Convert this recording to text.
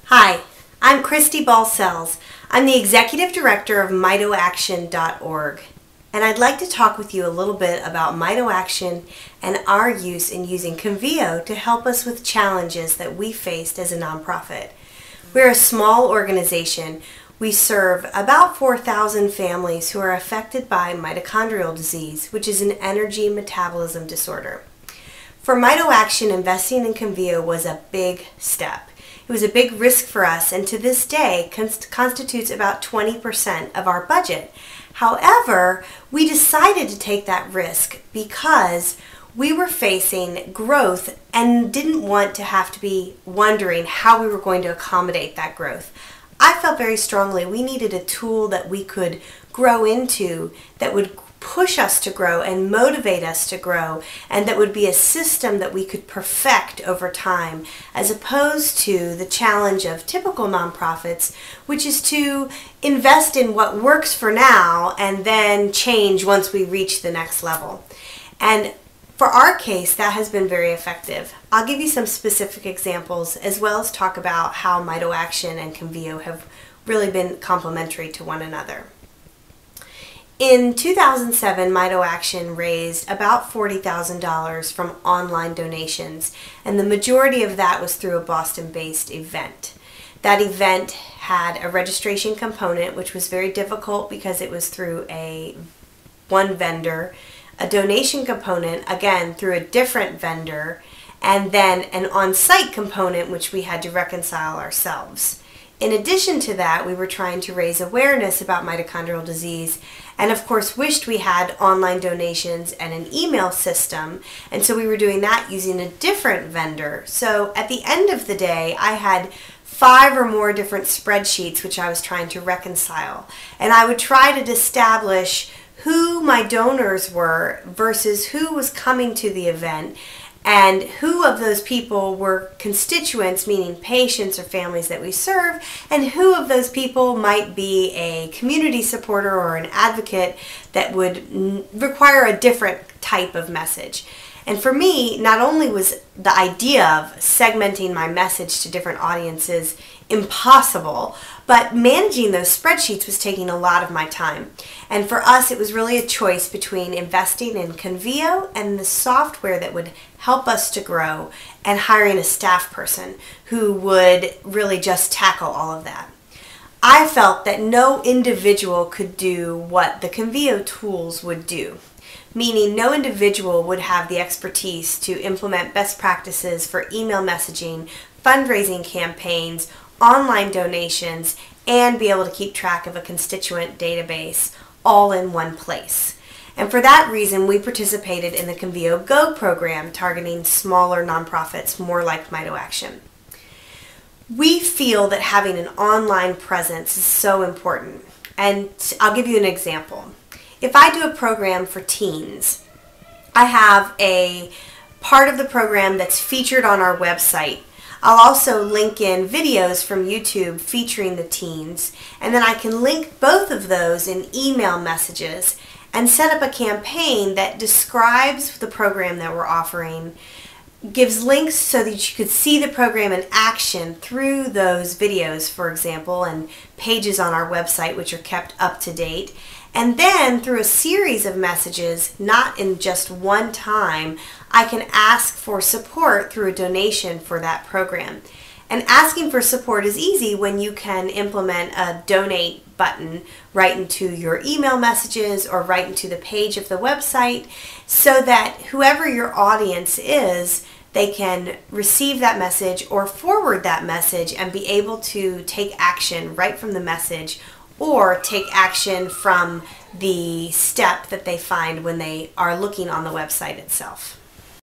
Hi, I'm Cristy Balcells. I'm the Executive Director of MitoAction.org, and I'd like to talk with you a little bit about MitoAction and our use in using Convio to help us with challenges that we faced as a nonprofit. We're a small organization. We serve about 4,000 families who are affected by mitochondrial disease, which is an energy metabolism disorder. For MitoAction, investing in Convio was a big step. It was a big risk for us, and to this day constitutes about 20% of our budget. However, we decided to take that risk because we were facing growth and didn't want to have to be wondering how we were going to accommodate that growth. I felt very strongly we needed a tool that we could grow into, that would push us to grow and motivate us to grow, and that would be a system that we could perfect over time, as opposed to the challenge of typical nonprofits, which is to invest in what works for now and then change once we reach the next level. And for our case, that has been very effective. I'll give you some specific examples, as well as talk about how MitoAction and Convio have really been complementary to one another. In 2007, MitoAction raised about $40,000 from online donations, and the majority of that was through a Boston-based event. That event had a registration component, which was very difficult because it was through one vendor, a donation component, again through a different vendor, and then an on-site component which we had to reconcile ourselves. In addition to that, we were trying to raise awareness about mitochondrial disease, and of course wished we had online donations and an email system, and so we were doing that using a different vendor. So at the end of the day, I had 5 or more different spreadsheets which I was trying to reconcile, and I would try to establish who my donors were versus who was coming to the event, and who of those people were constituents, meaning patients or families that we serve, and who of those people might be a community supporter or an advocate that would require a different type of message. And for me, not only was the idea of segmenting my message to different audiences impossible, but managing those spreadsheets was taking a lot of my time. And for us, it was really a choice between investing in Convio and the software that would help us to grow, and hiring a staff person who would really just tackle all of that. I felt that no individual could do what the Convio tools would do, meaning no individual would have the expertise to implement best practices for email messaging, fundraising campaigns, online donations, and be able to keep track of a constituent database all in one place. And for that reason, we participated in the Convio Go program, targeting smaller nonprofits more like MitoAction. We feel that having an online presence is so important, and I'll give you an example. If I do a program for teens, I have a part of the program that's featured on our website. I'll also link in videos from YouTube featuring the teens, and then I can link both of those in email messages and set up a campaign that describes the program that we're offering, gives links so that you could see the program in action through those videos, for example, and pages on our website which are kept up to date. And then through a series of messages, not in just one time, I can ask for support through a donation for that program. And asking for support is easy when you can implement a donate button right into your email messages or right into the page of the website, so that whoever your audience is, they can receive that message or forward that message and be able to take action right from the message, or take action from the step that they find when they are looking on the website itself.